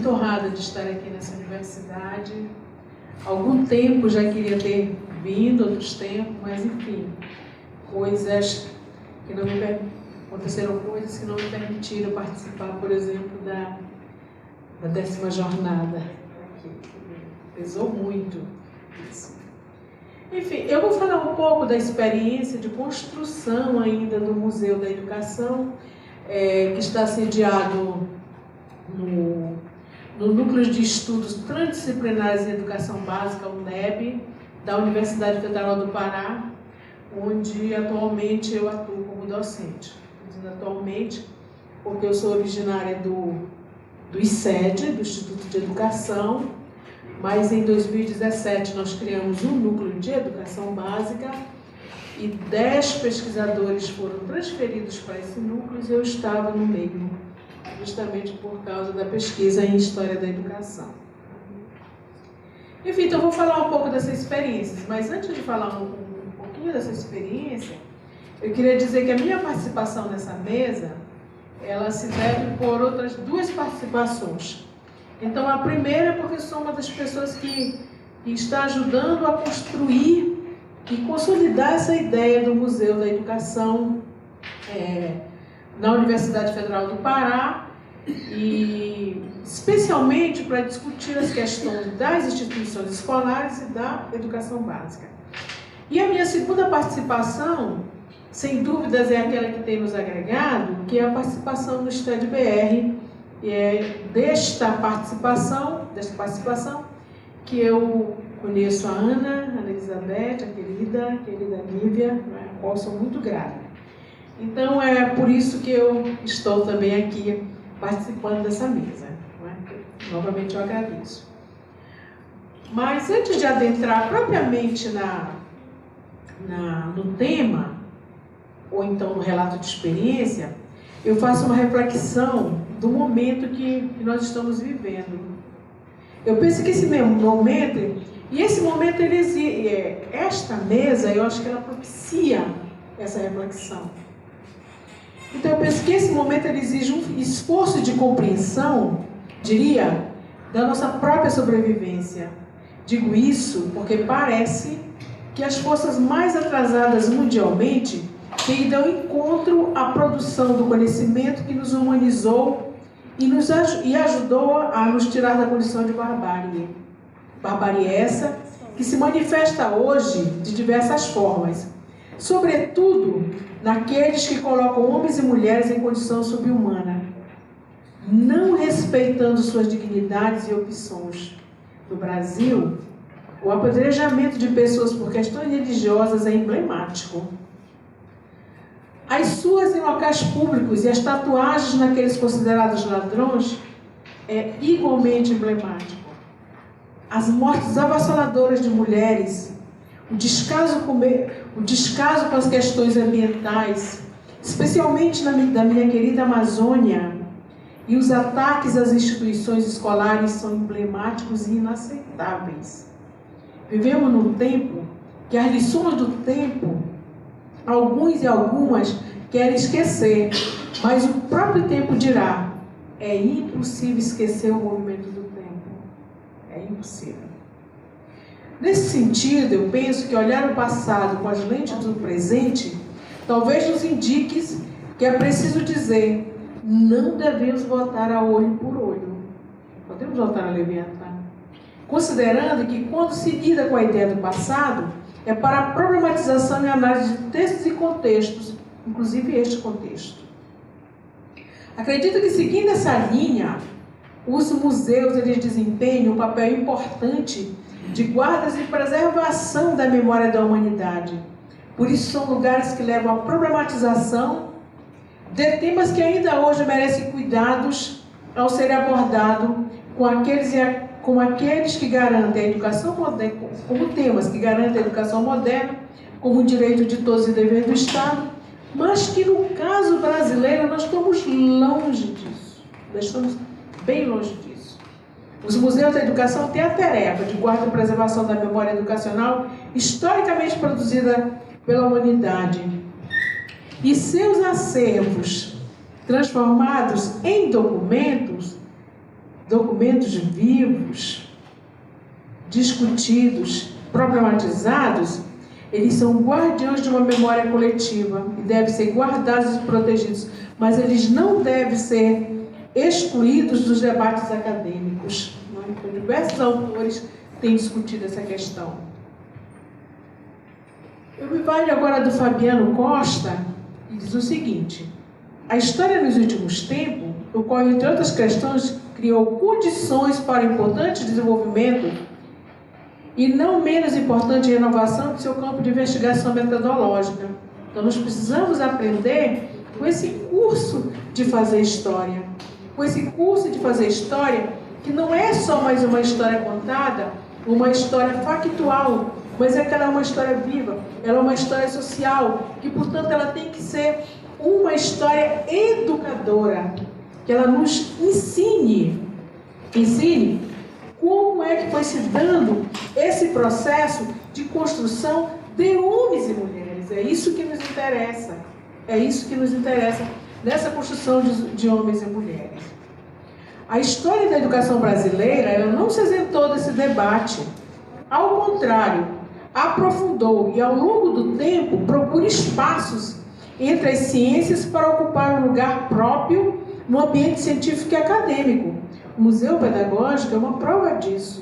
muito honrada de estar aqui nessa universidade. Há algum tempo já queria ter vindo, outros tempos, mas enfim, aconteceram coisas que não me permitiram participar, por exemplo, da 10ª jornada. Pesou muito isso. Enfim, eu vou falar um pouco da experiência de construção ainda do Museu da Educação, que está sediado no Núcleo de Estudos Transdisciplinares em Educação Básica, UNEB, da Universidade Federal do Pará, onde atualmente eu atuo como docente. Estou dizendo atualmente porque eu sou originária do ICED, do Instituto de Educação, mas em 2017 nós criamos um núcleo de educação básica e 10 pesquisadores foram transferidos para esse núcleo e eu estava no meio, justamente por causa da pesquisa em História da Educação. Enfim, então eu vou falar um pouco dessas experiências, mas antes de falar um pouquinho dessa experiência, eu queria dizer que a minha participação nessa mesa, ela se deve por outras 2 participações. Então, a primeira é porque sou uma das pessoas que está ajudando a construir e consolidar essa ideia do Museu da Educação na Universidade Federal do Pará, e especialmente para discutir as questões das instituições escolares e da educação básica. E a minha segunda participação, sem dúvidas, é aquela que tem nos agregado, que é a participação no STED-BR, e é desta participação que eu conheço a Ana Elizabeth, a querida Lívia, a qual sou muito grata. Então, é por isso que eu estou também aqui participando dessa mesa. Novamente eu agradeço. Mas antes de adentrar propriamente no tema, ou então no relato de experiência, eu faço uma reflexão do momento que nós estamos vivendo. Eu penso que esse momento, esta mesa, eu acho que ela propicia essa reflexão. Então eu penso que esse momento ele exige um esforço de compreensão, diria, da nossa própria sobrevivência. Digo isso porque parece que as forças mais atrasadas mundialmente têm ido ao encontro à produção do conhecimento que nos humanizou e ajudou a nos tirar da condição de barbárie. Barbárie essa que se manifesta hoje de diversas formas, sobretudo naqueles que colocam homens e mulheres em condição subhumana, não respeitando suas dignidades e opções. No Brasil, o apedrejamento de pessoas por questões religiosas é emblemático. As suas em locais públicos e as tatuagens naqueles considerados ladrões é igualmente emblemático. As mortes avassaladoras de mulheres, o descaso com as questões ambientais, especialmente da minha querida Amazônia, e os ataques às instituições escolares são emblemáticos e inaceitáveis. Vivemos num tempo que as lições do tempo, alguns e algumas querem esquecer, mas o próprio tempo dirá: é impossível esquecer o movimento do tempo. É impossível. Nesse sentido, eu penso que olhar o passado com as lentes do presente talvez nos indique que é preciso dizer: não devemos voltar a olho por olho. Podemos voltar a leviatã. Considerando que, quando se lida com a ideia do passado, é para a problematização e análise de textos e contextos, inclusive este contexto. Acredito que, seguindo essa linha, os museus eles desempenham um papel importante de guardas e preservação da memória da humanidade. Por isso, são lugares que levam à problematização de temas que ainda hoje merecem cuidados ao serem abordados com aqueles que garantem a educação moderna, como temas que garantem a educação moderna, como direito de todos e dever do Estado, mas que no caso brasileiro nós estamos longe disso. Nós estamos bem longe disso. Os museus da educação têm a tarefa de guarda e preservação da memória educacional historicamente produzida pela humanidade. E seus acervos transformados em documentos documentos vivos, discutidos, problematizados, eles são guardiões de uma memória coletiva e devem ser guardados e protegidos, mas eles não devem ser excluídos dos debates acadêmicos. Então, diversos autores têm discutido essa questão. Eu me valho agora do Fabiano Costa, que diz o seguinte: a história nos últimos tempos, o qual, entre outras questões, criou condições para importante desenvolvimento e não menos importante renovação do seu campo de investigação metodológica. Então, nós precisamos aprender com esse curso de fazer história. Com esse curso de fazer história, que não é só mais uma história contada, uma história factual, mas é que ela é uma história viva, ela é uma história social, que, portanto, ela tem que ser uma história educadora, que ela nos ensine como é que foi se dando esse processo de construção de homens e mulheres. É isso que nos interessa. É isso que nos interessa nessa construção de homens e mulheres. A história da educação brasileira, ela não se isentou desse debate. Ao contrário, aprofundou e, ao longo do tempo, procura espaços entre as ciências para ocupar um lugar próprio no ambiente científico e acadêmico. O Museu Pedagógico é uma prova disso.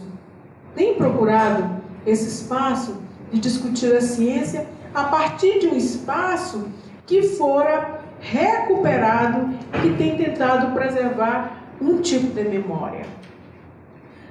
Tem procurado esse espaço de discutir a ciência a partir de um espaço que fora recuperado e que tem tentado preservar um tipo de memória.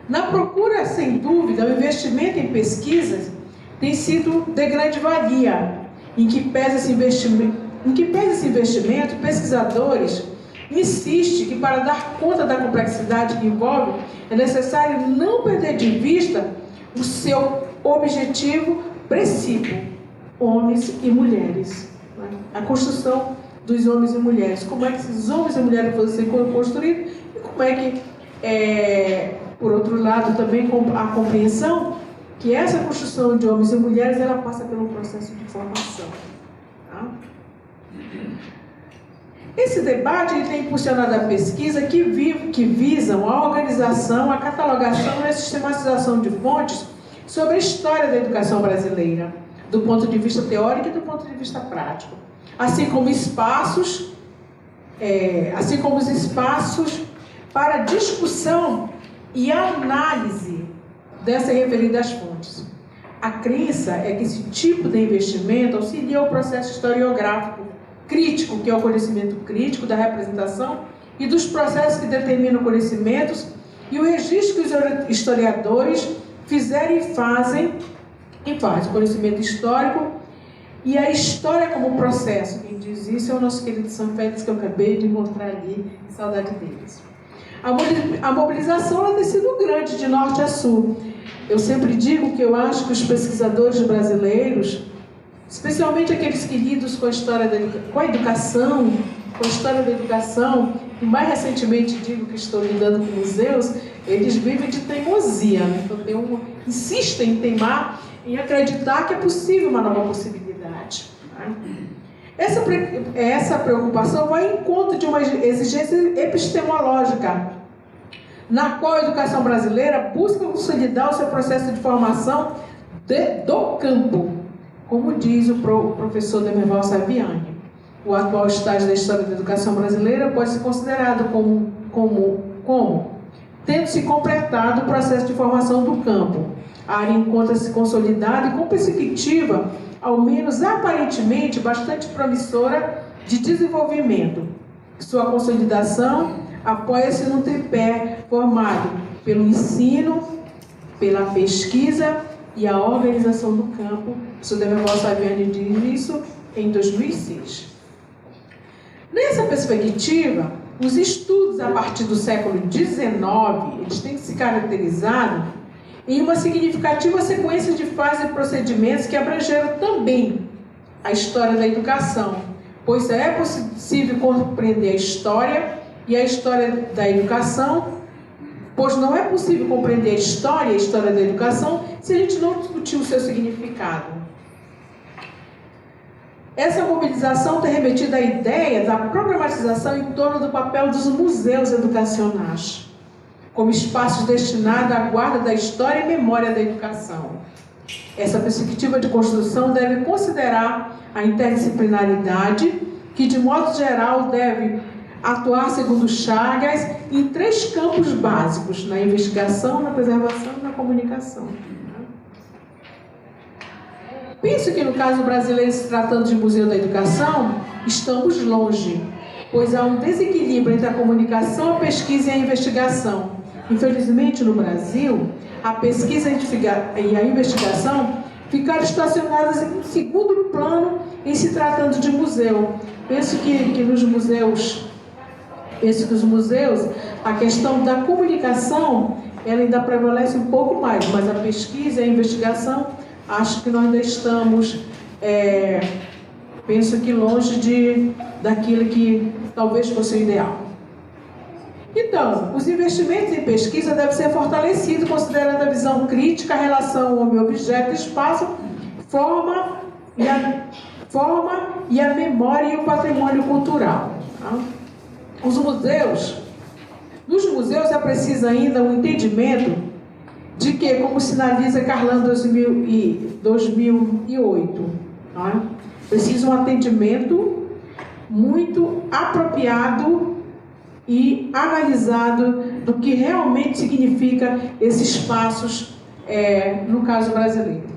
Na procura, sem dúvida, o investimento em pesquisas tem sido de grande valia. Em que pese esse investimento, pesquisadores insistem que, para dar conta da complexidade que envolve, é necessário não perder de vista o seu objetivo princípio, homens e mulheres. A construção dos homens e mulheres. Como é que esses homens e mulheres vão ser construídos e como é que, por outro lado, também a compreensão que essa construção de homens e mulheres, ela passa pelo processo de formação. Tá? Esse debate ele tem impulsionado a pesquisa que visam a organização, a catalogação e a sistematização de fontes sobre a história da educação brasileira, do ponto de vista teórico e do ponto de vista prático, assim como os espaços para discussão e análise dessas referidas fontes. A crença é que esse tipo de investimento auxilia o processo historiográfico crítico, que é o conhecimento crítico da representação e dos processos que determinam conhecimentos, e o registro que os historiadores fizeram e fazem o conhecimento histórico e a história como processo. Quem diz isso é o nosso querido São Félix, que eu acabei de encontrar ali, saudade deles. A mobilização ela tem sido grande de norte a sul. Eu sempre digo que eu acho que os pesquisadores brasileiros, especialmente aqueles que lidam com a história com a educação, com a história da educação, e mais recentemente digo que estou lidando com museus, eles vivem de teimosia, né? Então insistem em teimar, em acreditar que é possível uma nova possibilidade. Né? Essa preocupação vai em encontro de uma exigência epistemológica, na qual a educação brasileira busca consolidar o seu processo de formação do campo, como diz o professor Demerval Saviani. O atual estágio da história da educação brasileira pode ser considerado como tendo se completado o processo de formação do campo. A área encontra-se consolidada e com perspectiva, ao menos aparentemente, bastante promissora de desenvolvimento. Sua consolidação apoia-se num tripé formado pelo ensino, pela pesquisa e a organização do campo. O professor Demerval Saviani diz isso em 2006. Nessa perspectiva, os estudos a partir do século XIX, eles têm se caracterizado em uma significativa sequência de fases e procedimentos que abrangeram também a história da educação, pois é possível compreender a história e a história da educação, pois não é possível compreender a história e a história da educação se a gente não discutir o seu significado. Essa mobilização tem remetido à ideia da problematização em torno do papel dos museus educacionais. como espaços destinados à guarda da história e memória da educação. Essa perspectiva de construção deve considerar a interdisciplinaridade, que de modo geral deve atuar, segundo Chagas, em 3 campos básicos: na investigação, na preservação e na comunicação. Penso que no caso brasileiro, se tratando de Museu da Educação, estamos longe, pois há um desequilíbrio entre a comunicação, a pesquisa e a investigação. Infelizmente, no Brasil, a pesquisa e a investigação ficaram estacionadas em segundo plano em se tratando de museu. Penso que nos museus, a questão da comunicação, ela ainda prevalece um pouco mais, mas a pesquisa e a investigação, acho que nós ainda estamos, penso que longe daquilo que talvez fosse o ideal. Então, os investimentos em pesquisa devem ser fortalecidos, considerando a visão crítica, a relação homem-objeto e espaço, forma e a memória e o patrimônio cultural. Tá? Nos museus é preciso ainda um entendimento de que, como sinaliza Carlan 2008, tá? Precisa um atendimento muito apropriado e analisado do que realmente significa esses espaços, no caso brasileiro.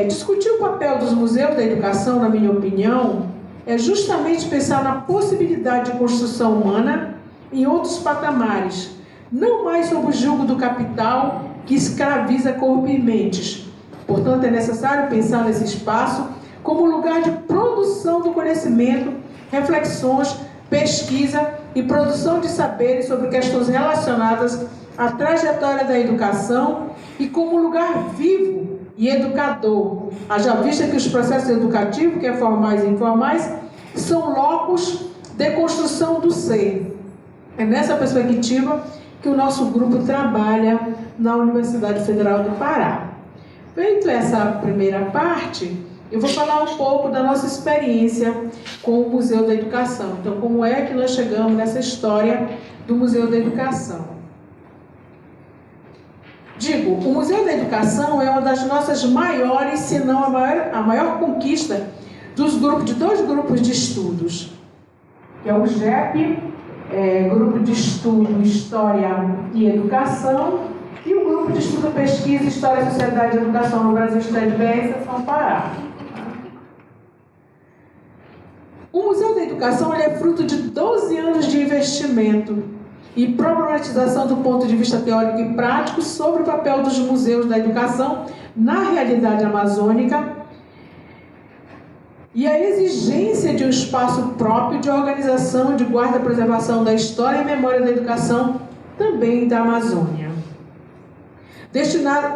Discutir o papel dos museus da educação, na minha opinião, é justamente pensar na possibilidade de construção humana em outros patamares, não mais sob o jugo do capital que escraviza corpo e mentes. Portanto, é necessário pensar nesse espaço como lugar de produção do conhecimento, reflexões, pesquisa e produção de saberes sobre questões relacionadas à trajetória da educação e como lugar vivo e educador, haja vista que os processos educativos, quer formais e informais, são locos de construção do ser. É nessa perspectiva que o nosso grupo trabalha na Universidade Federal do Pará. Feito essa primeira parte, eu vou falar um pouco da nossa experiência com o Museu da Educação. Então, como é que nós chegamos nessa história do Museu da Educação? O Museu da Educação é uma das nossas maiores, se não a maior conquista de 2 grupos de estudos, que é o GEP, Grupo de Estudo História e Educação, e o Grupo de Estudo Pesquisa História, Sociedade e Educação no Brasil, STEDBR, São Pará. O Museu da Educação é fruto de 12 anos de investimento e problematização do ponto de vista teórico e prático sobre o papel dos museus da educação na realidade amazônica e a exigência de um espaço próprio de organização, de guarda e preservação da história e memória da educação também da Amazônia.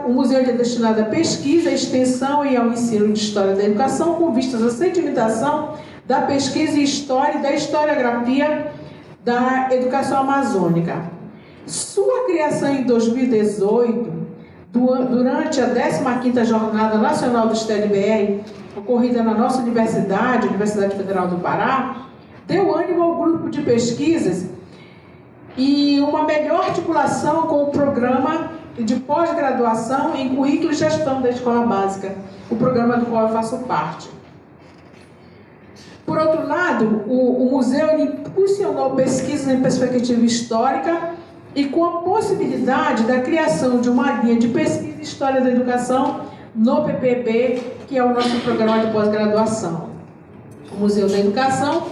O museu é destinado à pesquisa, à extensão e ao ensino de história da educação com vistas à sedimentação da pesquisa e história e da historiografia da educação amazônica. Sua criação em 2018, durante a 15ª Jornada Nacional do STEDBR, ocorrida na nossa Universidade Federal do Pará, deu ânimo ao grupo de pesquisas e uma melhor articulação com o programa de pós-graduação em currículo e gestão da escola básica, o programa do qual eu faço parte. Por outro lado, o museu impulsionou pesquisas em perspectiva histórica e com a possibilidade da criação de uma linha de pesquisa e história da educação no PPB, que é o nosso programa de pós-graduação. O Museu da Educação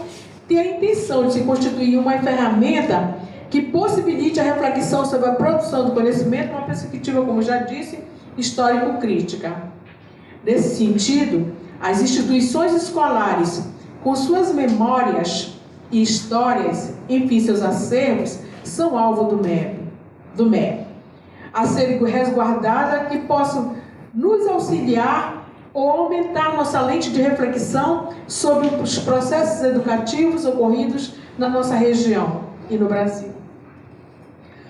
tem a intenção de se constituir uma ferramenta que possibilite a reflexão sobre a produção do conhecimento, uma perspectiva, como já disse, histórico-crítica. Nesse sentido, as instituições escolares, com suas memórias e histórias, enfim, seus acervos, são alvo do MEC, a serem resguardadas, que possam nos auxiliar ou aumentar nossa lente de reflexão sobre os processos educativos ocorridos na nossa região e no Brasil.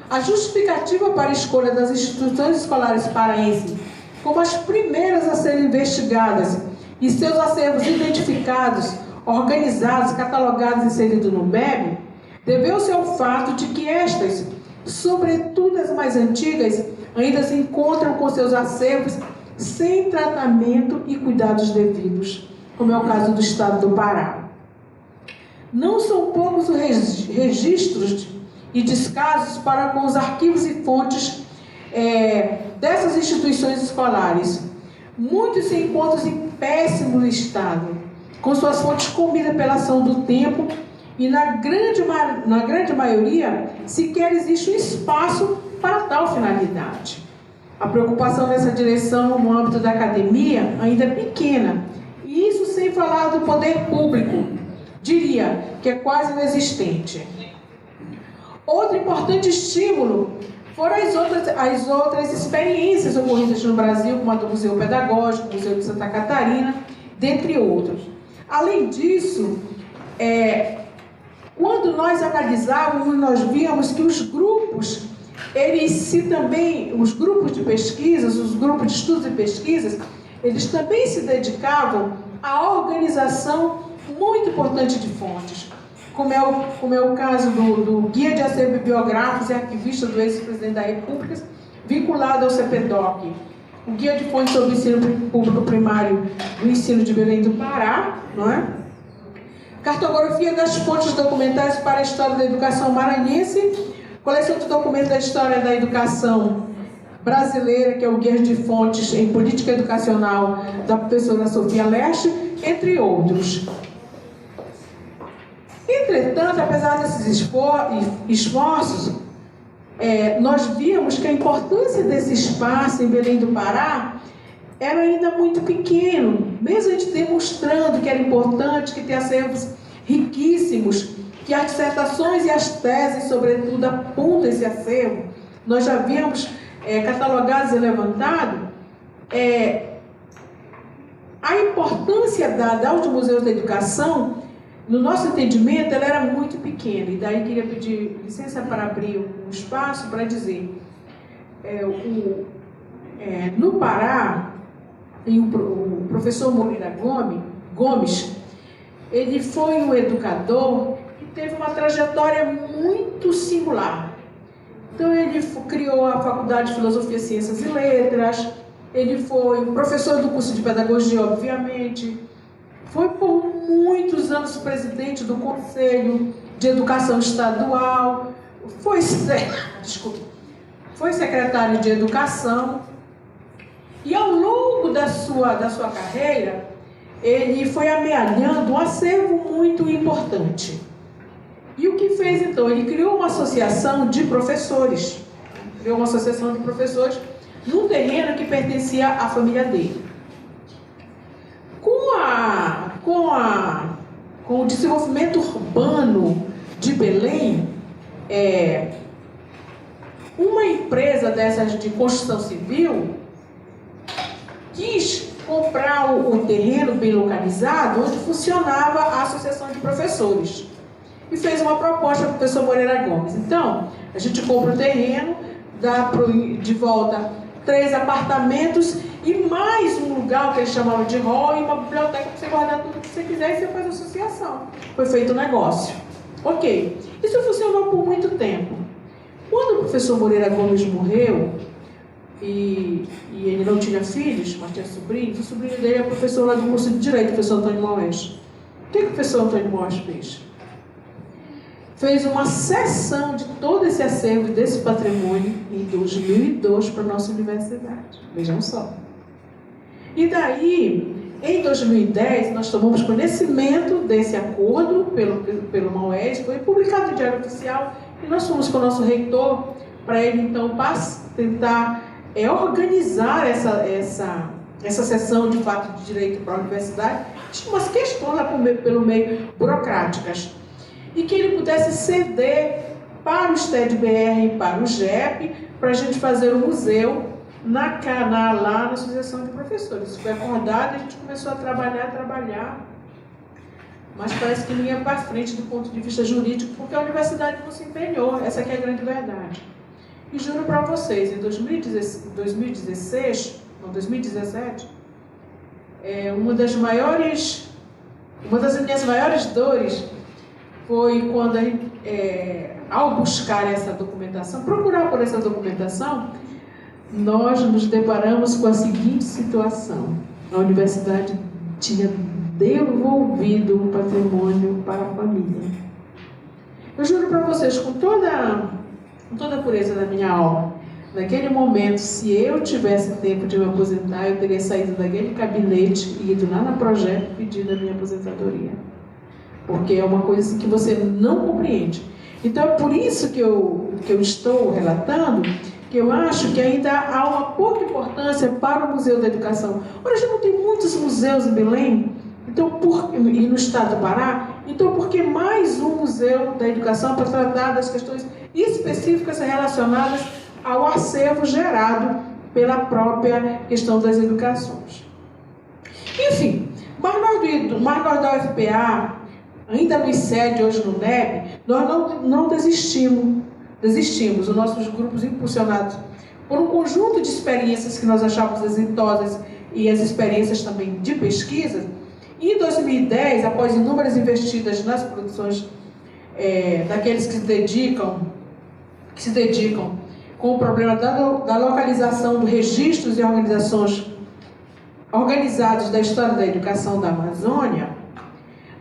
A justificativa para a escolha das instituições escolares paraenses como as primeiras a serem investigadas e seus acervos identificados, organizados, catalogados e inseridos no MEB, deveu-se ao fato de que estas sobretudo as mais antigas, ainda se encontram com seus acervos sem tratamento e cuidados devidos, como é o caso do estado do Pará. Não são poucos os registros e descasos para com os arquivos e fontes dessas instituições escolares. Muitos se encontram em péssimo estado, com suas fontes comidas pela ação do tempo, e na grande maioria sequer existe um espaço para tal finalidade. A preocupação nessa direção no âmbito da academia ainda é pequena, e isso sem falar do poder público, diria que é quase inexistente. Outro importante estímulo foram as outras experiências ocorridas no Brasil, como a do Museu Pedagógico, Museu de Santa Catarina, dentre outros. Além disso, quando nós analisávamos, nós víamos que os grupos, os grupos de pesquisas, os grupos de estudos e pesquisas, eles também se dedicavam à organização muito importante de fontes, como é o caso do Guia de Acervo Bibliográficos e Arquivista do ex-presidente da República, vinculado ao CEPEDOC, o Guia de Fontes sobre o Ensino Público Primário do Ensino de Belém do Pará, não é? Cartografia das fontes documentais para a história da educação maranhense, coleção de documentos da história da educação brasileira, que é o Guia de Fontes em Política Educacional da professora Sofia Leste, entre outros. Entretanto, apesar desses esforços, nós víamos que a importância desse espaço em Belém do Pará era ainda muito pequeno, mesmo a gente demonstrando que era importante, que tem acervos riquíssimos, que as dissertações e as teses, sobretudo, apontam esse acervo. Nós já víamos catalogados e levantado a importância dada aos museus da educação. No nosso entendimento, ela era muito pequena, e daí queria pedir licença para abrir um espaço para dizer, no Pará, tem o professor Moreira Gomes, ele foi um educador que teve uma trajetória muito singular. Então, ele criou a Faculdade de Filosofia, Ciências e Letras, ele foi professor do curso de Pedagogia, obviamente, foi por muitos anos presidente do Conselho de Educação Estadual, foi secretário de Educação, e ao longo da sua carreira, ele foi amealhando um acervo muito importante. E o que fez então? Ele criou uma associação de professores, num terreno que pertencia à família dele. Com o desenvolvimento urbano de Belém, uma empresa dessas de construção civil quis comprar o terreno bem localizado, onde funcionava a associação de professores, e fez uma proposta para o professor Moreira Gomes. Então, a gente compra o terreno, dá de volta 3 apartamentos e mais um lugar que eles chamavam de hall e uma biblioteca para você guardar tudo que você quiser, e você faz associação. Foi feito o negócio. Ok. Isso funcionou por muito tempo. Quando o professor Moreira Gomes morreu, e ele não tinha filhos, mas tinha sobrinhos, o sobrinho dele é professor lá do curso de Direito, o professor Antônio Moés. O que o professor Antônio Moés fez? Fez uma cessão de todo esse acervo, desse patrimônio, em 2002 para a nossa universidade. Vejam só. E daí, em 2010, nós tomamos conhecimento desse acordo pelo Moés, foi publicado no Diário Oficial, e nós fomos com o nosso reitor para ele, então, tentar organizar essa sessão de fato de direito para a universidade. Tinha umas questões lá pelo meio burocráticas. E que ele pudesse ceder para o STED-BR e para o GEP, para a gente fazer o museu lá na Associação de Professores. Isso foi acordado e a gente começou a trabalhar, mas parece que não ia para frente do ponto de vista jurídico, porque a universidade não se empenhou, essa aqui é a grande verdade. E juro para vocês, em 2017, uma das minhas maiores dores foi quando, ao buscar essa documentação, procurar por essa documentação, nós nos deparamos com a seguinte situação: a universidade tinha devolvido o patrimônio para a família. Eu juro para vocês, com toda a pureza da minha alma, naquele momento, se eu tivesse tempo de me aposentar, eu teria saído daquele gabinete e ido lá na Projeto pedindo a minha aposentadoria. Porque é uma coisa assim que você não compreende. Então é por isso que eu estou relatando, que eu acho que ainda há uma pouca importância para o Museu da Educação. Ora, já não tem muitos museus em Belém, e no estado do Pará, então por que mais um Museu da Educação para tratar das questões específicas relacionadas ao acervo gerado pela própria questão das educações? Enfim, mas nós da UFPA, ainda no ICED, hoje no NEB, nós não desistimos. Os nossos grupos impulsionados por um conjunto de experiências que nós achávamos exitosas e as experiências também de pesquisa. Em 2010, após inúmeras investidas nas produções daqueles que se dedicam com o problema da localização dos registros e organizações organizados da história da educação da Amazônia,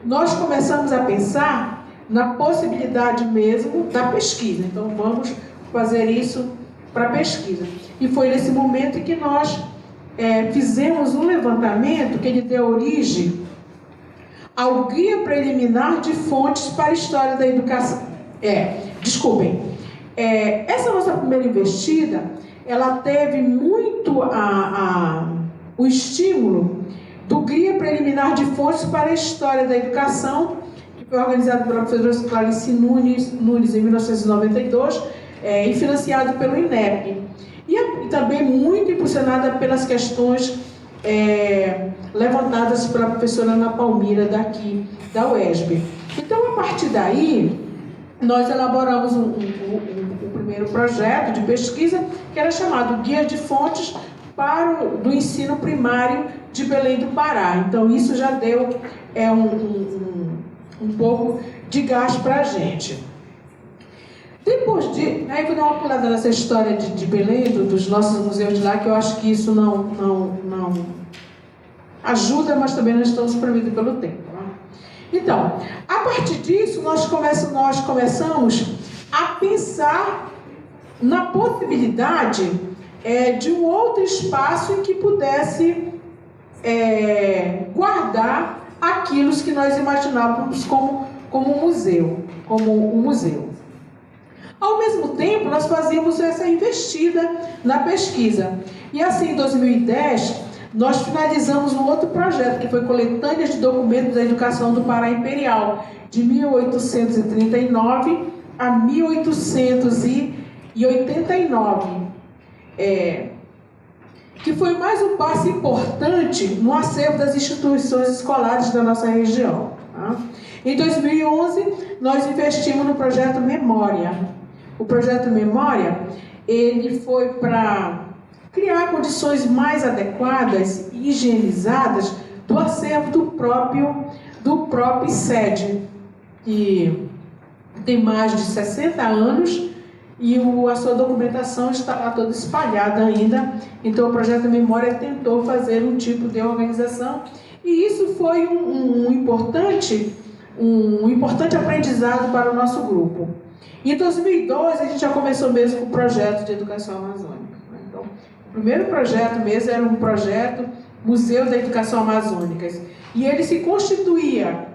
nós começamos a pensar na possibilidade mesmo da pesquisa. Então, vamos fazer isso para pesquisa. E foi nesse momento em que nós fizemos um levantamento que ele deu origem ao Guia Preliminar de Fontes para a História da Educação. Essa nossa primeira investida, ela teve muito o estímulo do Guia Preliminar de Fontes para a História da Educação, que foi organizado pela professora Clarice Nunes em 1992 e financiado pelo INEP. E também muito impulsionada pelas questões levantadas pela professora Ana Palmira daqui da UESB. Então, a partir daí, nós elaboramos um primeiro projeto de pesquisa que era chamado Guia de Fontes do Ensino Primário de Belém do Pará. Então, isso já deu um pouco de gás para a gente. Depois aí eu vou dar uma pulada nessa história de Belém, dos nossos museus de lá, que eu acho que isso não ajuda, mas também nós estamos espremidos pelo tempo. Né? Então, a partir disso, nós começamos a pensar na possibilidade de um outro espaço em que pudesse guardar aquilo que nós imaginávamos como um museu. Ao mesmo tempo, nós fazíamos essa investida na pesquisa. E assim, em 2010, nós finalizamos um outro projeto, que foi Coletâneas de Documentos da Educação do Pará Imperial, de 1839 a 1889. Que foi mais um passo importante no acervo das instituições escolares da nossa região. Tá? Em 2011, nós investimos no projeto Memória. O projeto Memória, ele foi para criar condições mais adequadas e higienizadas do acervo do próprio ICED, que tem mais de 60 anos e a sua documentação está toda espalhada ainda. Então, o projeto Memória tentou fazer um tipo de organização e isso foi um importante aprendizado para o nosso grupo. Em 2012, a gente já começou mesmo com o projeto de educação amazônica. Então, o primeiro projeto mesmo era um projeto Museu da Educação Amazônica. E ele se constituía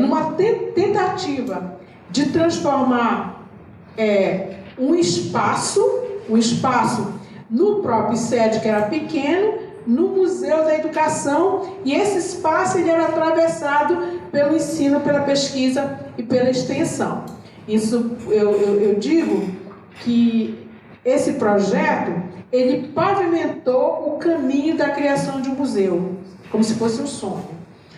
numa tentativa de transformar um espaço no próprio ICED, que era pequeno, no Museu da Educação, e esse espaço ele era atravessado pelo ensino, pela pesquisa e pela extensão. Isso eu digo que esse projeto ele pavimentou o caminho da criação de um museu, como se fosse um sonho.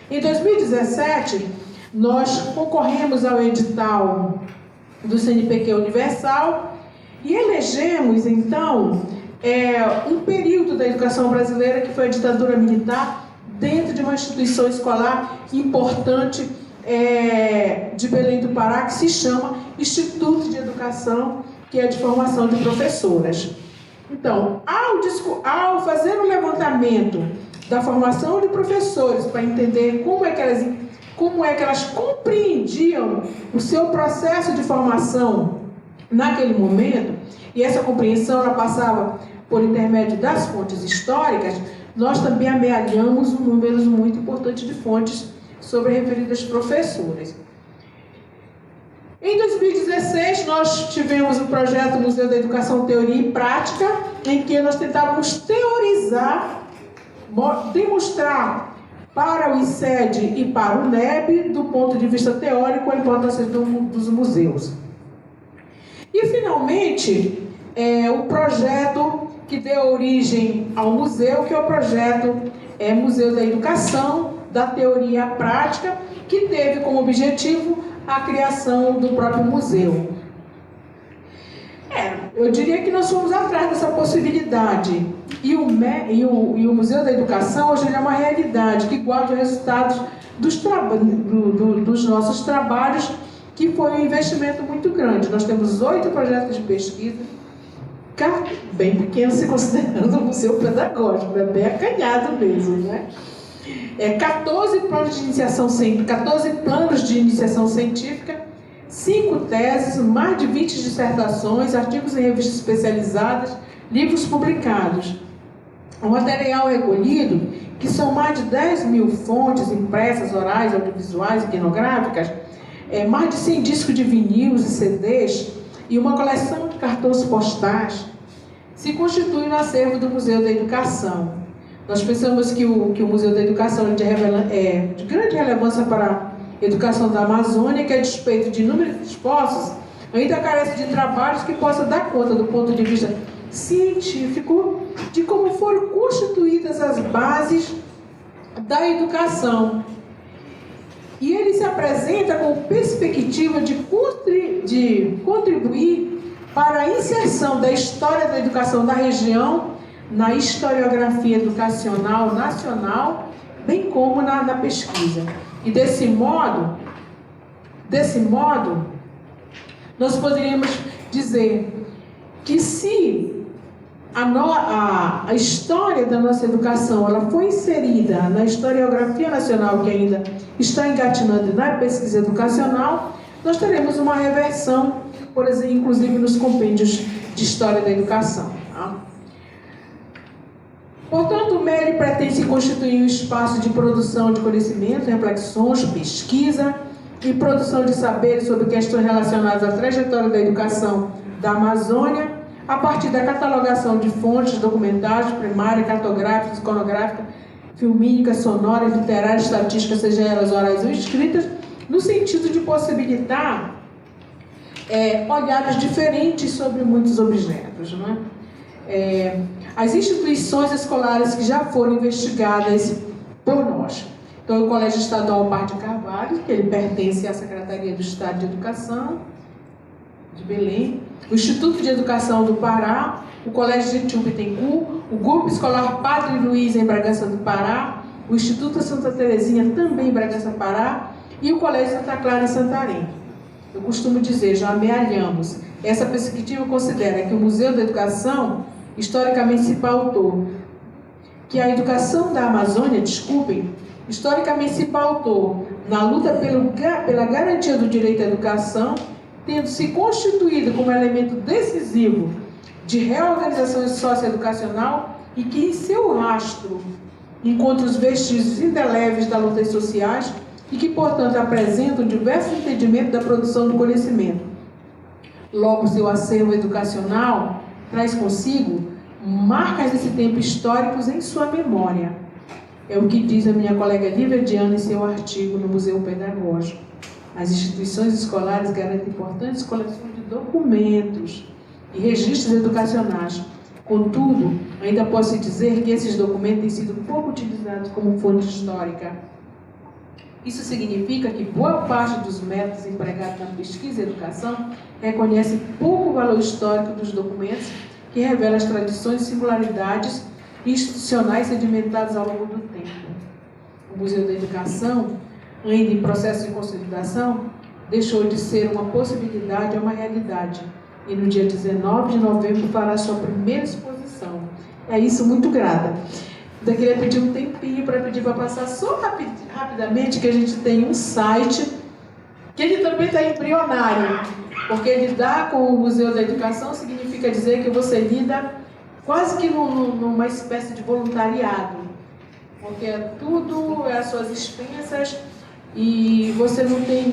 Em 2017, nós concorremos ao edital do CNPq Universal e elegemos, então, um período da educação brasileira, que foi a ditadura militar, dentro de uma instituição escolar importante de Belém do Pará, que se chama Instituto de Educação, que é de formação de professoras. Então, ao fazer um levantamento da formação de professores para entender como é que elas compreendiam o seu processo de formação naquele momento, e essa compreensão ela passava por intermédio das fontes históricas, nós também amealhamos um número muito importante de fontes sobre referidas professoras. Em 2016, nós tivemos o projeto Museu da Educação Teoria e Prática, em que nós tentávamos teorizar, demonstrar para o ICED e para o NEB, do ponto de vista teórico, a importância dos museus. E, finalmente, o projeto que deu origem ao museu, que é o projeto Museu da Educação, da Teoria e a Prática, que teve como objetivo a criação do próprio museu. Eu diria que nós fomos atrás dessa possibilidade. E o Museu da Educação hoje é uma realidade que guarda os resultados dos nossos trabalhos, que foi um investimento muito grande. Nós temos 8 projetos de pesquisa, bem pequenos se considerando um museu pedagógico, bem acanhado mesmo, né? 14 planos de iniciação científica, 5 teses, mais de 20 dissertações, artigos em revistas especializadas, livros publicados. O material recolhido, que são mais de 10 mil fontes impressas, orais, audiovisuais e etnográficas, mais de 100 discos de vinis e CDs e uma coleção de cartões postais, se constitui no acervo do Museu da Educação. Nós pensamos que o Museu da Educação é de grande relevância para a educação da Amazônia, que, a despeito de inúmeros esforços, ainda carece de trabalhos que possam dar conta, do ponto de vista científico, de como foram constituídas as bases da educação. E ele se apresenta com perspectiva de contribuir para a inserção da história da educação da região na historiografia educacional nacional, bem como na pesquisa. E desse modo, nós poderíamos dizer que se a história da nossa educação ela foi inserida na historiografia nacional, que ainda está engatinhando na pesquisa educacional, nós teremos uma reversão, por exemplo, inclusive nos compêndios de história da educação. Tá? Portanto, o MELI pretende se constituir um espaço de produção de conhecimento, reflexões, pesquisa e produção de saberes sobre questões relacionadas à trajetória da educação da Amazônia, a partir da catalogação de fontes documentais, primária, cartográfica, iconográfica, filmínica, sonora, literária, estatística, seja elas orais ou escritas, no sentido de possibilitar olhares diferentes sobre muitos objetos, não é? As instituições escolares que já foram investigadas por nós. Então, o Colégio Estadual Parque de Carvalho, que ele pertence à Secretaria do Estado de Educação de Belém, o Instituto de Educação do Pará, o Colégio Gentil Bittencourt, o Grupo Escolar Padre Luiz em Bragança do Pará, o Instituto Santa Terezinha também em Bragança do Pará e o Colégio Santa Clara em Santarém. Eu costumo dizer, já amealhamos. Essa perspectiva considera que o Museu da Educação historicamente se pautou, que a educação da Amazônia, historicamente se pautou na luta pela garantia do direito à educação, tendo se constituído como elemento decisivo de reorganização socioeducacional e que em seu rastro encontra os vestígios indeléveis das lutas sociais e que, portanto, apresentam diversos entendimentos da produção do conhecimento. Logo, seu acervo educacional traz consigo marcas desse tempo históricos em sua memória. É o que diz a minha colega Lívia Diana em seu artigo no Museu Pedagógico. As instituições escolares garantem importantes coleções de documentos e registros educacionais. Contudo, ainda posso dizer que esses documentos têm sido pouco utilizados como fonte histórica. Isso significa que boa parte dos métodos empregados na pesquisa e educação reconhece pouco valor histórico dos documentos, que revela as tradições e singularidades institucionais sedimentadas ao longo do tempo. o Museu da Educação, ainda em processo de consolidação, deixou de ser uma possibilidade a uma realidade. E no dia 19 de novembro fará sua primeira exposição. É isso, muito grata. Eu queria pedir um tempinho para pedir para passar só rapidamente, que a gente tem um site, que ele também está embrionário, porque lidar com o Museu da Educação significa dizer que você lida quase que numa espécie de voluntariado, porque tudo é as suas expensas e você não tem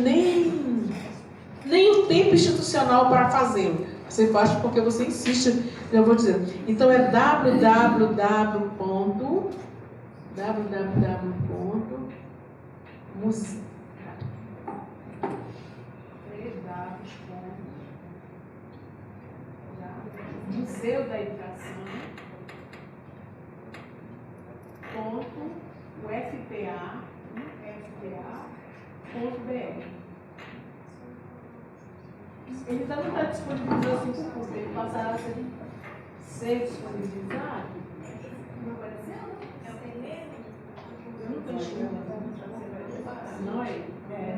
nem o tempo institucional para fazê-lo. Você faz porque você insiste, eu vou dizer. Então é www.museu da Educação.ufpa.br. Ele não está disponibilizado assim por custo, ele passará a ser disponibilizado. Não vai dizer? Eu não estou enxergando. Não é?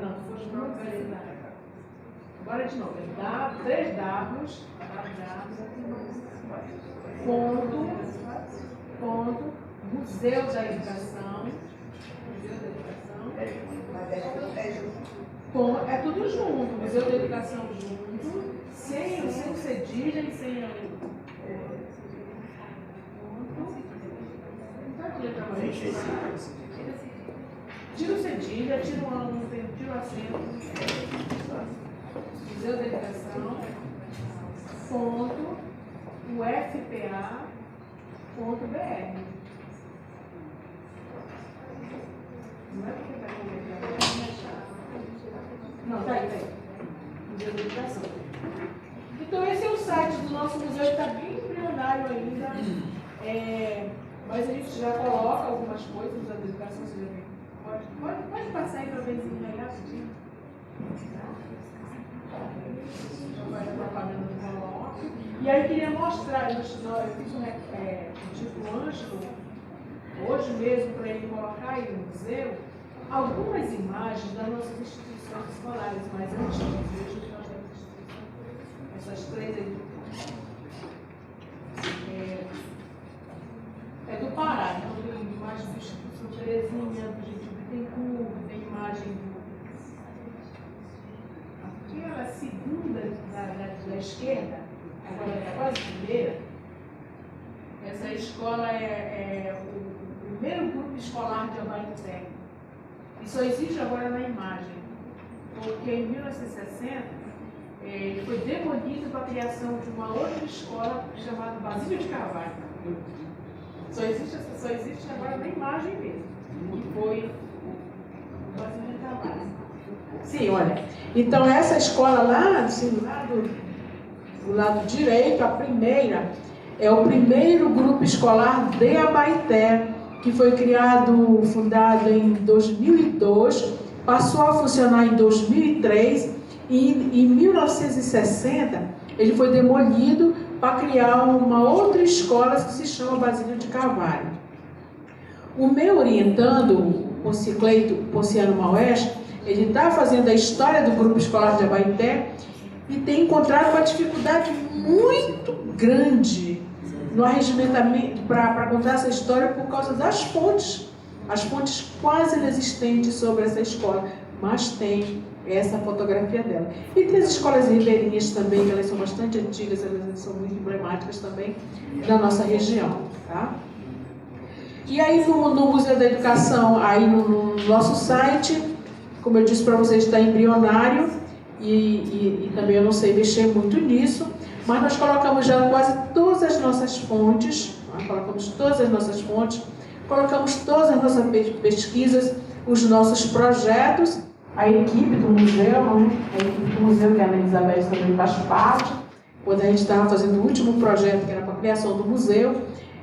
Não, foi disponibilizado. Agora de novo, é 3 Ws, Museu da Educação. É tudo junto, Museu da Educação junto, sem cedilha e sem tira o cedilha, tira o ângulo, tira o acento. Museu da Educação .ufpa.br. Não é porque vai começar. Não, tá aí. Museu da Educação. Então esse é o site do nosso museu, está bem embrionário ainda. Mas a gente já coloca algumas coisas no Museu da Educação, você já vê. Pode passar aí para o benzinho aí rapidinho. Vai dar propaganda do coloque. E aí eu queria mostrar, eu fiz um tipo anjo, hoje mesmo, para ele colocar aí no museu, algumas imagens das nossas instituições escolares mais antigas. Essas 3 aí. É do Pará, então tem imagem do Instituto Terezinha, do Gentil Bittencourt, tem imagem aquela segunda da esquerda, agora é quase primeira. Essa escola é o primeiro grupo escolar de Abaeté. E só existe agora na imagem, porque em 1960 ele foi demolido para a criação de uma outra escola chamada Basílio de Carvalho. Só existe agora na imagem mesmo. E foi o Basílio de Carvalho. Sim, olha. Então essa escola lá, assim, do lado direito, a primeira, é o primeiro grupo escolar de Abaeté, que foi fundado em 2002, passou a funcionar em 2003 e em 1960 ele foi demolido para criar uma outra escola que se chama Basílio de Carvalho. O meu orientando, o Cicleito Ponciano Maués, ele está fazendo a história do grupo escolar de Abaeté e tem encontrado uma dificuldade muito grande no arregimentamento para contar essa história por causa das fontes. As fontes quase inexistentes sobre essa escola, mas tem essa fotografia dela. E tem as escolas ribeirinhas também, que elas são bastante antigas, elas são muito emblemáticas também da nossa região. Tá? E aí no Museu da Educação, aí no nosso site, como eu disse para vocês, está embrionário e também eu não sei mexer muito nisso, mas nós colocamos já quase todas as nossas fontes, colocamos todas as nossas pesquisas, os nossos projetos, a equipe do museu, né? A equipe do museu, que a Ana Elizabeth também faz parte. Quando a gente estava fazendo o último projeto, que era para a criação do museu,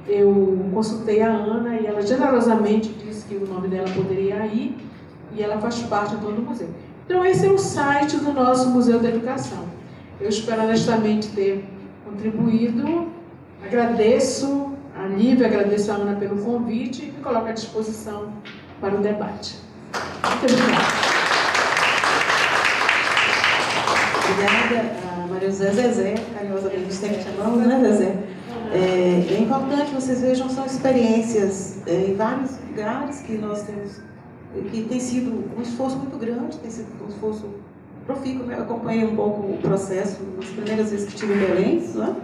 eu consultei a Ana e ela generosamente disse que o nome dela poderia ir e ela faz parte então do museu. Então esse é o site do nosso Museu da Educação. Eu espero honestamente ter contribuído. Agradeço a Lívia, agradeço a Ana pelo convite e me coloco à disposição para o debate. Muito obrigada. Obrigada, Maria José Zezé, carinhosamente sempre chamamos, né, Zezé? É importante vocês vejam, são experiências em vários lugares que nós temos, que tem sido um esforço muito grande, tem sido um esforço profícuo, né? Eu acompanhei um pouco o processo nas primeiras vezes que estive em Belém, né?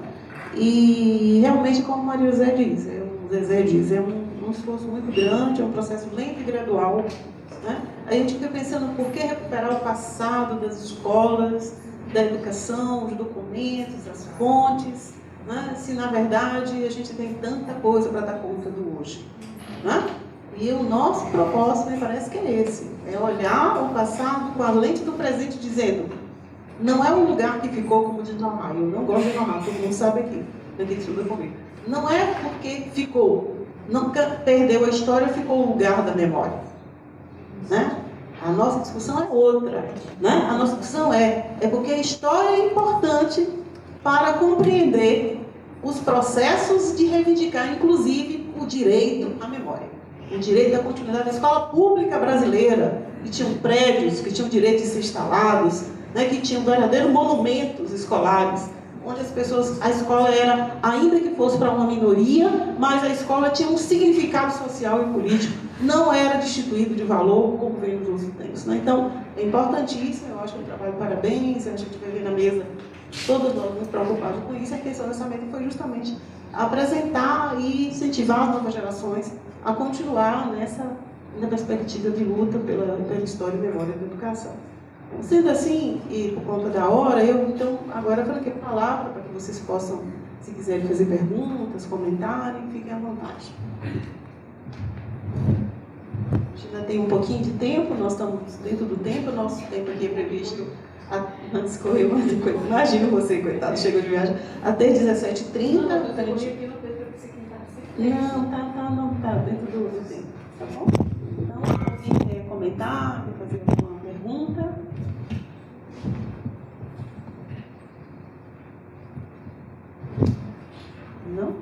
E realmente, como Maria José diz, o Zezé diz, é um esforço muito grande, é um processo lento e gradual, né? A gente fica pensando por que recuperar o passado das escolas, da educação, os documentos, as fontes, né? Se na verdade a gente tem tanta coisa para dar conta do hoje, né? E o nosso propósito, me parece que é esse, é olhar o passado com a lente do presente, dizendo, não é um lugar que ficou como de Normar, eu não gosto de Normar, todo mundo sabe aqui, ninguém estuda comigo. Não é porque ficou, nunca perdeu a história, ficou o lugar da memória, né? A nossa discussão é outra, né? A nossa discussão é porque a história é importante para compreender os processos de reivindicar, inclusive, o direito à memória. O direito à continuidade da escola pública brasileira, que tinham prédios, que tinham direito de ser instalados, né? Que tinham verdadeiros monumentos escolares, onde as pessoas, a escola era, ainda que fosse para uma minoria, mas a escola tinha um significado social e político, não era destituído de valor como veio nos outros tempos, né? Então, é importantíssimo, eu acho que é um trabalho de parabéns, a gente vai ver na mesa, todos nós muito preocupados com isso, a questão dessa meta foi justamente apresentar e incentivar as novas gerações a continuar na perspectiva de luta pela história e memória da educação. Sendo assim, e por conta da hora, eu então agora franquei a palavra para que vocês possam, se quiserem fazer perguntas, comentarem, fiquem à vontade. A gente ainda tem um pouquinho de tempo, nós estamos dentro do tempo, o nosso tempo aqui é previsto, antes correu, imagina você, coitado, chegou de viagem, até 17h30. Não, tá dentro do tempo, tá bom? Então, alguém quer comentar, quer fazer alguma pergunta? Não?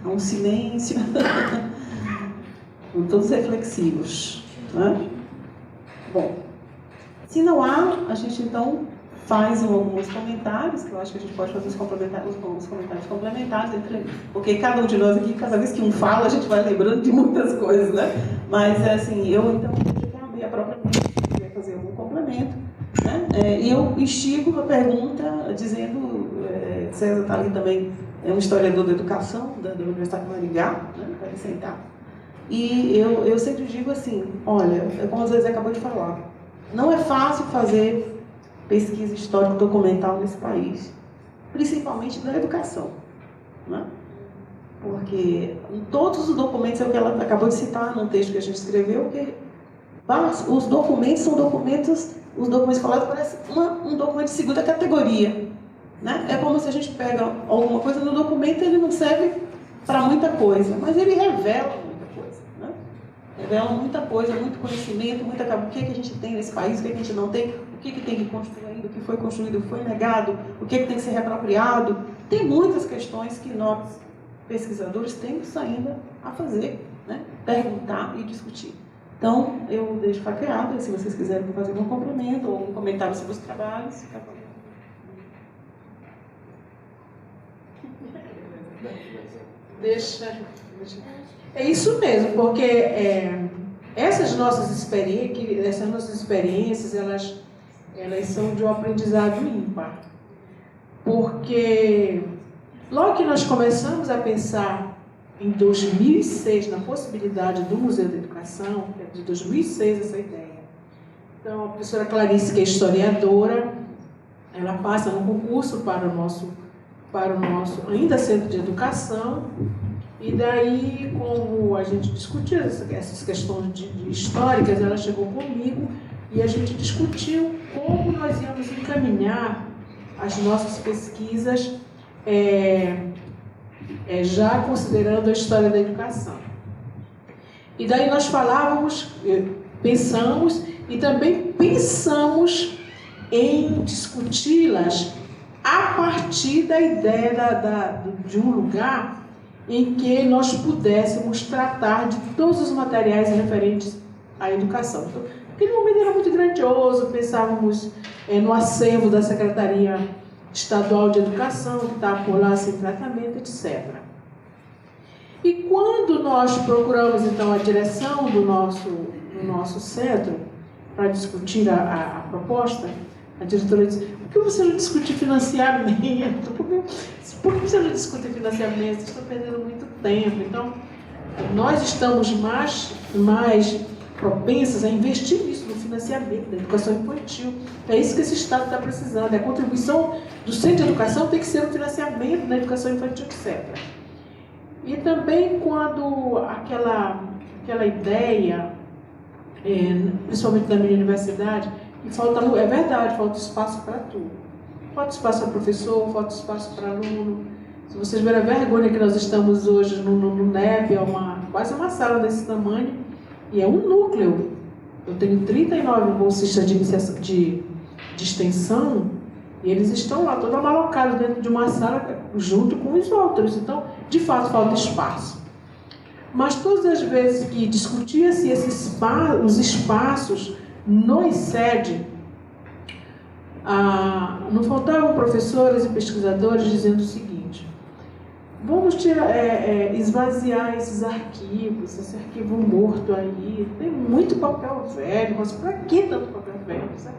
Há um silêncio. Com todos reflexivos. Né? Bom, se não há, a gente então faz alguns comentários, que eu acho que a gente pode fazer os comentários complementares, porque cada um de nós aqui, cada vez que um fala, a gente vai lembrando de muitas coisas, né? Mas, assim, eu então vou abrir a própria mente, se quiser fazer algum complemento, né? E eu instigo a pergunta dizendo, César está ali também, é um historiador da educação, da Universidade de Maringá, né? Para sentar. E eu sempre digo assim, olha, como a Zezé acabou de falar, não é fácil fazer pesquisa histórica documental nesse país, principalmente na educação, né? Porque em todos os documentos, é o que ela acabou de citar num texto que a gente escreveu, que os documentos são documentos, os documentos escolares parecem um documento de segunda categoria, né? É como se a gente pega alguma coisa no documento, ele não serve para muita coisa, mas ele revela muita coisa, né? Revela muita coisa, muito conhecimento, o que a gente tem nesse país, o que a gente não tem, o que tem que construir ainda, o que foi construído, foi negado, o que tem que ser reapropriado. Tem muitas questões que nós, pesquisadores, temos ainda a fazer, né? Perguntar e discutir. Então, eu deixo faqueado, se vocês quiserem fazer um complemento ou um comentário sobre os trabalhos, fica bom. Deixa. É isso mesmo, porque essas nossas experiências, elas são de um aprendizado ímpar. Porque logo que nós começamos a pensar em 2006, na possibilidade do Museu da Educação, é de 2006 essa ideia. Então, a professora Clarice, que é historiadora, ela passa no concurso para o nosso ainda Centro de Educação, e daí, como a gente discutiu essas questões de históricas, ela chegou comigo e a gente discutiu como nós íamos encaminhar as nossas pesquisas, já considerando a história da educação. E daí nós pensamos e também pensamos em discuti-las a partir da ideia de um lugar em que nós pudéssemos tratar de todos os materiais referentes à educação. Então, aquele momento era muito grandioso, pensávamos no acervo da Secretaria Estadual de Educação, que está por lá sem tratamento, etc. E quando nós procuramos, então, a direção do nosso centro para discutir a proposta, a diretora disse: por que você não discute financiamento? Por que você não discute financiamento? Vocês estão perdendo muito tempo. Então, nós estamos mais propensas a investir nisso, no financiamento da educação infantil. É isso que esse Estado está precisando. A contribuição do centro de educação tem que ser o financiamento da educação infantil, etc. E também quando aquela ideia, principalmente da minha universidade, que falta, é verdade, falta espaço para tudo. Falta espaço para professor, falta espaço para aluno. Se vocês verem a vergonha que nós estamos hoje no NEP, é quase uma sala desse tamanho, e é um núcleo. Eu tenho 39 bolsistas de extensão, e eles estão lá, todos amalocados dentro de uma sala, junto com os outros. Então, de fato, falta espaço. Mas todas as vezes que discutia-se os espaços no ICED, não faltavam professores e pesquisadores dizendo o seguinte: vamos esvaziar esses arquivos, esse arquivo morto aí, tem muito papel velho, mas para que tanto papel velho? Sabe?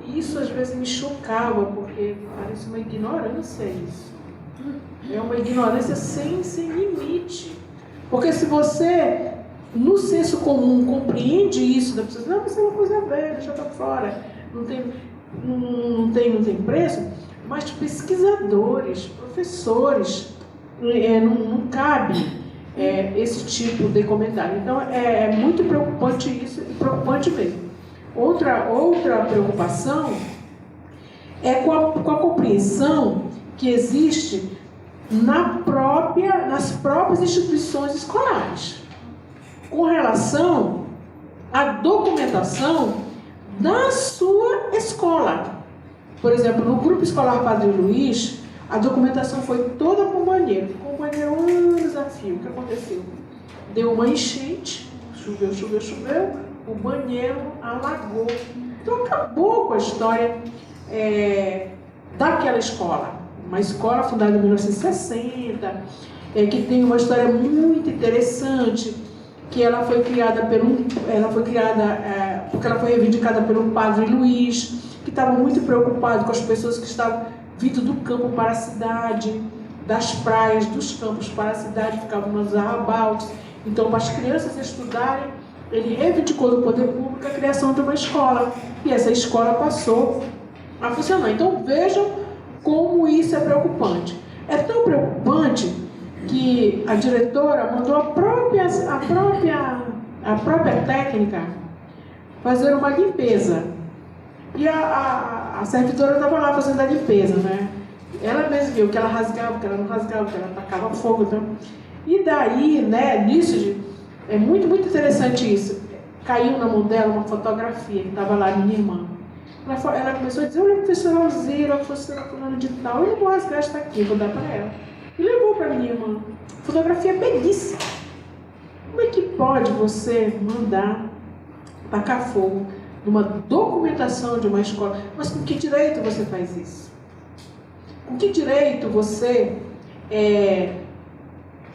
E isso às vezes me chocava, porque parece uma ignorância isso. É uma ignorância sem limite. Porque se você, no senso comum, compreende isso, não, mas é uma coisa velha, deixa para fora, não tem preço, mas pesquisadores, professores, não cabe esse tipo de comentário. Então, é muito preocupante isso, preocupante mesmo. Outra preocupação é com a compreensão que existe nas próprias instituições escolares, com relação à documentação da sua escola. Por exemplo, no grupo escolar Padre Luiz, a documentação foi toda com banheiro. Ficou um banheiro anos a fio. O que aconteceu? Deu uma enchente, choveu, o banheiro alagou. Então acabou com a história daquela escola. Uma escola fundada em 1960, que tem uma história muito interessante, que ela foi criada porque ela foi reivindicada pelo Padre Luiz, que estava muito preocupado com as pessoas que estavam vindo do campo para a cidade, das praias, dos campos para a cidade, ficavam nos arrabaldes. Então, para as crianças estudarem, ele reivindicou do poder público a criação de uma escola. E essa escola passou a funcionar. Então, vejam como isso é preocupante. É tão preocupante que a diretora mandou a própria técnica fazer uma limpeza. E a servidora estava lá fazendo a limpeza, né? Ela mesma viu que ela rasgava, que ela não rasgava, que ela tacava fogo. Então. E daí, né, nisso, é muito, muito interessante isso. Caiu na mão dela uma fotografia que estava lá, minha irmã. Ela começou a dizer: olha, professora Alzira, professora fulano de tal, eu não vou rasgar esta aqui, vou dar para ela. E levou para minha irmã. Fotografia belíssima. Como é que pode você mandar tacar fogo numa documentação de uma escola? Mas com que direito você faz isso? Com que direito você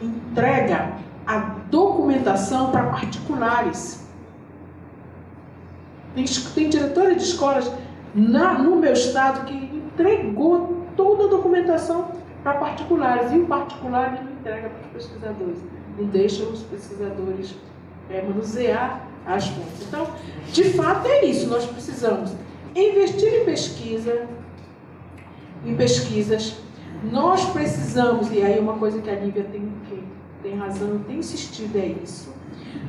entrega a documentação para particulares? Tem diretora de escolas no meu estado que entregou toda a documentação para particulares, e o particular não entrega para os pesquisadores, não deixa os pesquisadores manusear as fontes. Então, de fato é isso, nós precisamos investir em pesquisas, nós precisamos, e aí uma coisa que a Lívia tem razão, tem insistido, é isso,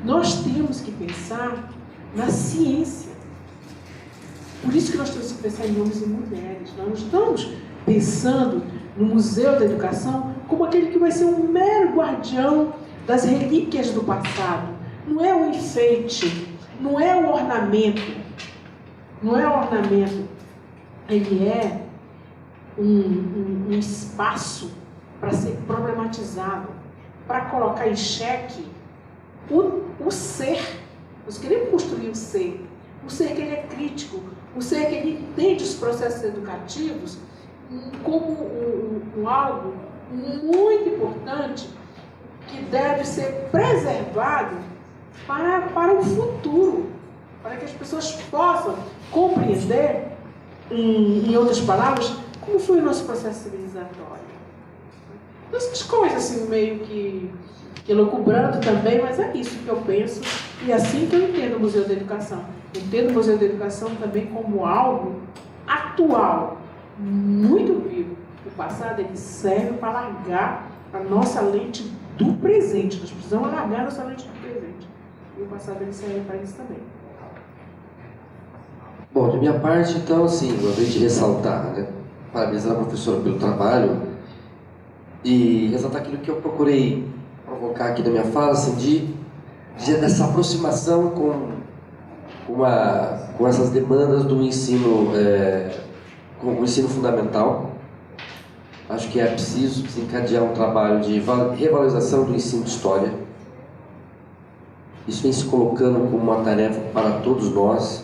nós temos que pensar na ciência. Por isso que nós temos que pensar em homens e mulheres. Nós não estamos pensando no Museu da Educação como aquele que vai ser um mero guardião das relíquias do passado. Não é o enfeite, não é o ornamento. Não é o ornamento. Ele é um espaço para ser problematizado. para colocar em xeque o ser. Nós queremos construir o ser que ele é crítico, o ser que ele entende os processos educativos como algo muito importante que deve ser preservado para o futuro, para que as pessoas possam compreender, em outras palavras, como foi o nosso processo civilizatório. Essas coisas assim, meio que elucubrando também, mas é isso que eu penso e é assim que eu entendo o Museu da Educação. Eu entendo o Museu da Educação também como algo atual, muito vivo. O passado ele serve para alargar a nossa lente do presente. Nós precisamos alargar a nossa lente do presente. E o passado ele serve para isso também. Bom, de minha parte, então, assim, gostaria de ressaltar, né? Parabenizar a professora pelo trabalho e ressaltar aquilo que eu procurei provocar aqui na minha fala, assim, dessa aproximação com essas demandas do ensino, com o ensino fundamental. Acho que é preciso desencadear um trabalho de revalorização do ensino de história. Isso vem se colocando como uma tarefa para todos nós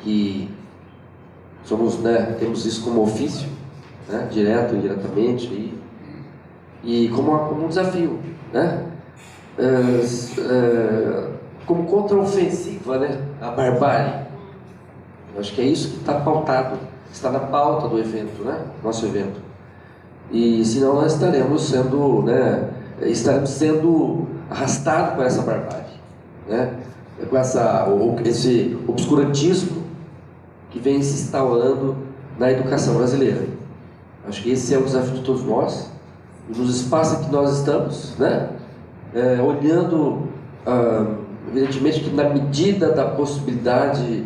que somos, né, temos isso como ofício, né, direto e indiretamente, e como um desafio, né, como contraofensiva, né, a barbárie. Eu acho que é isso que está pautado, está na pauta do evento, né, nosso evento. E senão nós estaremos sendo arrastados por essa barbárie, né, com esse obscurantismo que vem se instaurando na educação brasileira. Acho que esse é o desafio de todos nós, e nos espaços em que nós estamos, né? Olhando, evidentemente, que na medida da possibilidade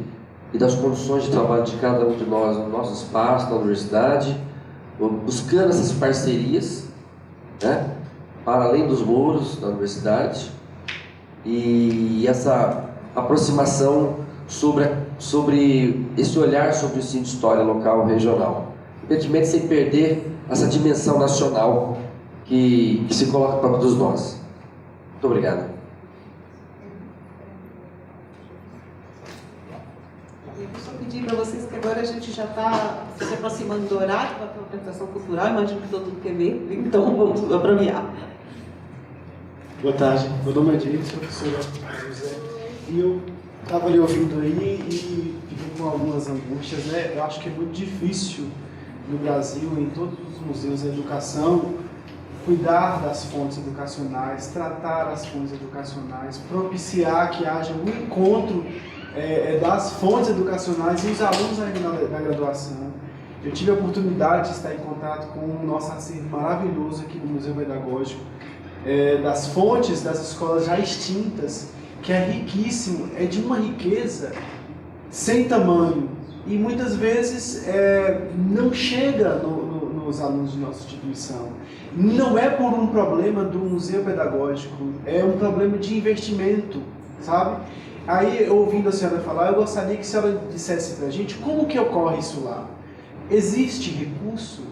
e das condições de trabalho de cada um de nós, no nosso espaço, na universidade, buscando essas parcerias, né? Para além dos muros da universidade, e essa aproximação sobre esse olhar sobre o ensino de história local, regional. Evidentemente, sem perder essa dimensão nacional que se coloca para todos nós. Muito obrigado. Eu só pedir para vocês que agora a gente já está se aproximando do horário para a apresentação cultural, imagino que todo mundo quer ver, então vamos abreviar. Boa tarde, meu nome é Diego, sou professor José, e eu estava ali ouvindo aí e fiquei com algumas angústias, né? Eu acho que é muito difícil no Brasil, em todos os museus da educação, cuidar das fontes educacionais, tratar as fontes educacionais, propiciar que haja um encontro das fontes educacionais e os alunos na graduação. Eu tive a oportunidade de estar em contato com o nosso acervo maravilhoso aqui no Museu Pedagógico, das fontes das escolas já extintas, que é riquíssimo, é de uma riqueza sem tamanho e muitas vezes não chega nos alunos de nossa instituição. Não é por um problema do museu pedagógico, é um problema de investimento, sabe? Aí, ouvindo a senhora falar, eu gostaria que a senhora dissesse para a gente como que ocorre isso lá. Existe recurso?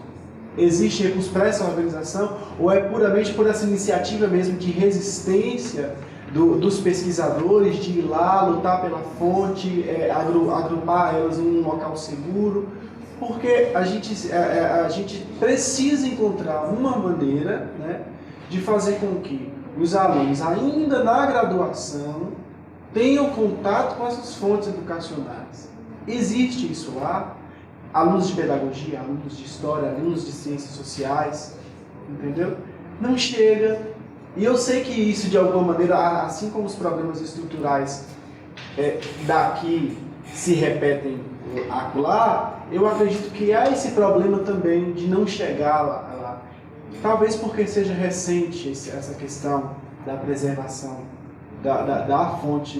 Existe recurso para essa organização? Ou é puramente por essa iniciativa mesmo de resistência dos pesquisadores, de ir lá, lutar pela fonte, agrupar elas em um local seguro? Porque a gente precisa encontrar uma maneira, né, de fazer com que os alunos, ainda na graduação, tenham contato com essas fontes educacionais. Existe isso lá? Alunos de pedagogia, alunos de história, alunos de ciências sociais, entendeu? Não chega. E eu sei que isso, de alguma maneira, assim como os problemas estruturais daqui se repetem acolá, eu acredito que há esse problema também de não chegar lá. Talvez porque seja recente essa questão da preservação da fonte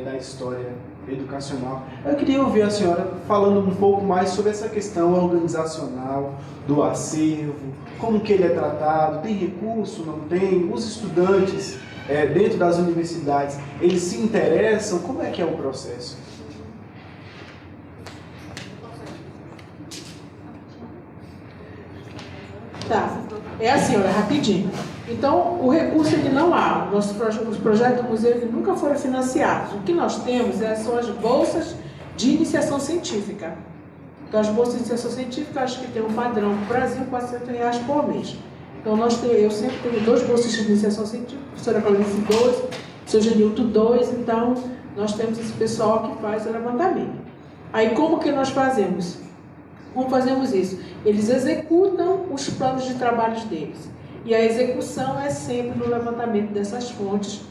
da história educacional. Eu queria ouvir a senhora falando um pouco mais sobre essa questão organizacional do acervo, como que ele é tratado, tem recurso, não tem? Os estudantes dentro das universidades, eles se interessam? Como é que é o processo? Tá, é assim, olha, rapidinho. Então, o recurso ele não há. Os projetos do museu ele nunca foram financiados. O que nós temos são as bolsas de iniciação científica. Então, as bolsas de iniciação científica, acho que tem um padrão no Brasil, R$400 por mês. Então, eu sempre tenho 2 bolsas de iniciação científica, a professora Clarice 2, o professor Genilton 2, então, nós temos esse pessoal que faz o levantamento. Aí, como que nós fazemos? Como fazemos isso? Eles executam os planos de trabalhos deles. E a execução é sempre no levantamento dessas fontes.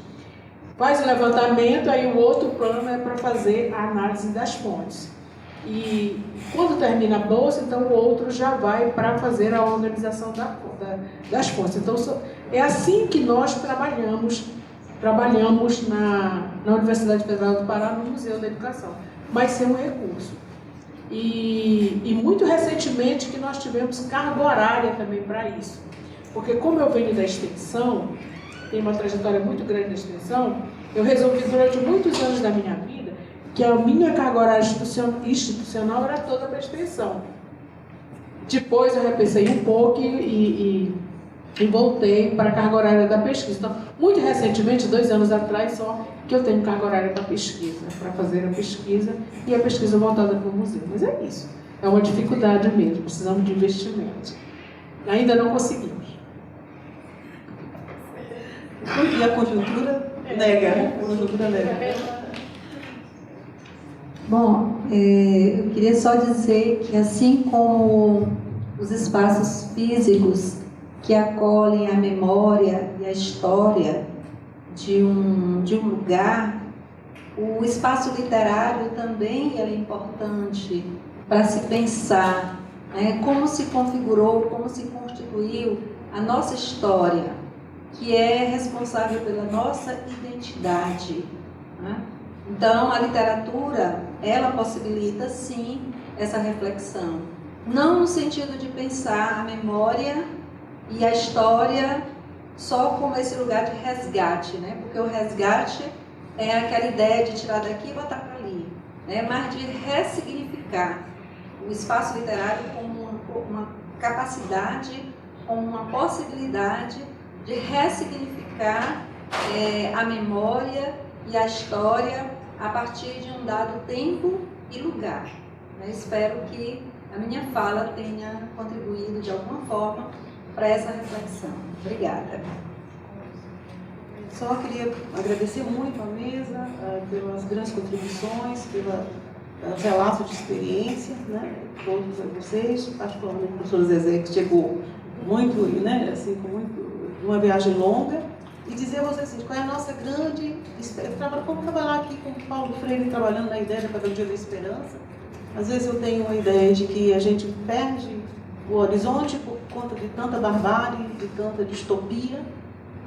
Faz o levantamento, aí o outro plano é para fazer a análise das fontes. E quando termina a bolsa, então o outro já vai para fazer a organização das fontes. Então é assim que nós trabalhamos na Universidade Federal do Pará, no Museu da Educação, mas sem um recurso. E muito recentemente que nós tivemos carga horária também para isso. Porque como eu venho da extensão, tenho uma trajetória muito grande na extensão, eu resolvi durante muitos anos da minha vida que a minha carga horária institucional era toda para a extensão. Depois eu repensei um pouco e voltei para a carga horária da pesquisa. Então, muito recentemente, 2 anos atrás só, que eu tenho carga horária da pesquisa, para fazer a pesquisa e a pesquisa voltada para o museu. Mas é isso, é uma dificuldade mesmo, precisamos de investimento. Ainda não conseguimos. E a conjuntura nega. A conjuntura nega. Bom, eu queria só dizer que assim como os espaços físicos que acolhem a memória e a história de um lugar, o espaço literário também é importante para se pensar, né, como se configurou, como se constituiu a nossa história, que é responsável pela nossa identidade, né? Então, a literatura, ela possibilita, sim, essa reflexão. Não no sentido de pensar a memória e a história só como esse lugar de resgate, né? Porque o resgate é aquela ideia de tirar daqui e botar para ali, né? Mas de ressignificar o espaço literário como uma capacidade, como uma possibilidade de ressignificar a memória e a história a partir de um dado tempo e lugar. Eu espero que a minha fala tenha contribuído de alguma forma para essa reflexão. Obrigada. Só queria agradecer muito a mesa pelas grandes contribuições, pelos relatos de experiência, né? Todos vocês, particularmente a professora Zezé, que chegou muito, né? Assim, uma viagem longa. E dizer a vocês assim, qual é a nossa grande esperança. Como trabalhar aqui com o Paulo Freire, trabalhando na ideia da pedagogia da esperança. Às vezes eu tenho uma ideia de que a gente perde o horizonte por conta de tanta barbárie, de tanta distopia.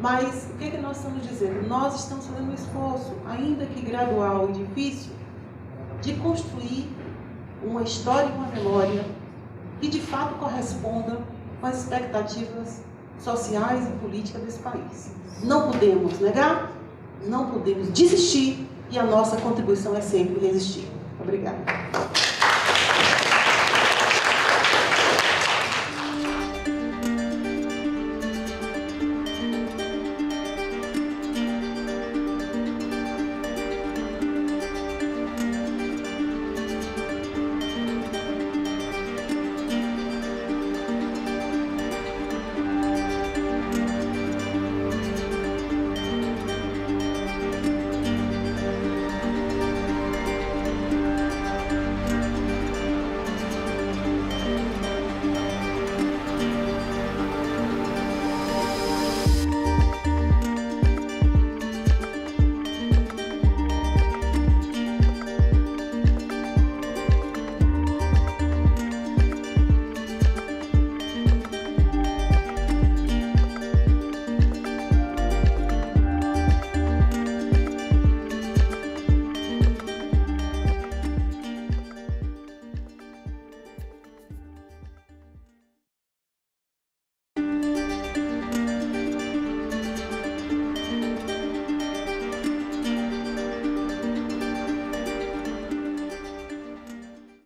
Mas o que nós estamos dizendo? Nós estamos fazendo um esforço, ainda que gradual e difícil, de construir uma história e uma memória que de fato correspondam com as expectativas sociais e políticas desse país. Não podemos negar, não podemos desistir e a nossa contribuição é sempre resistir. Obrigada.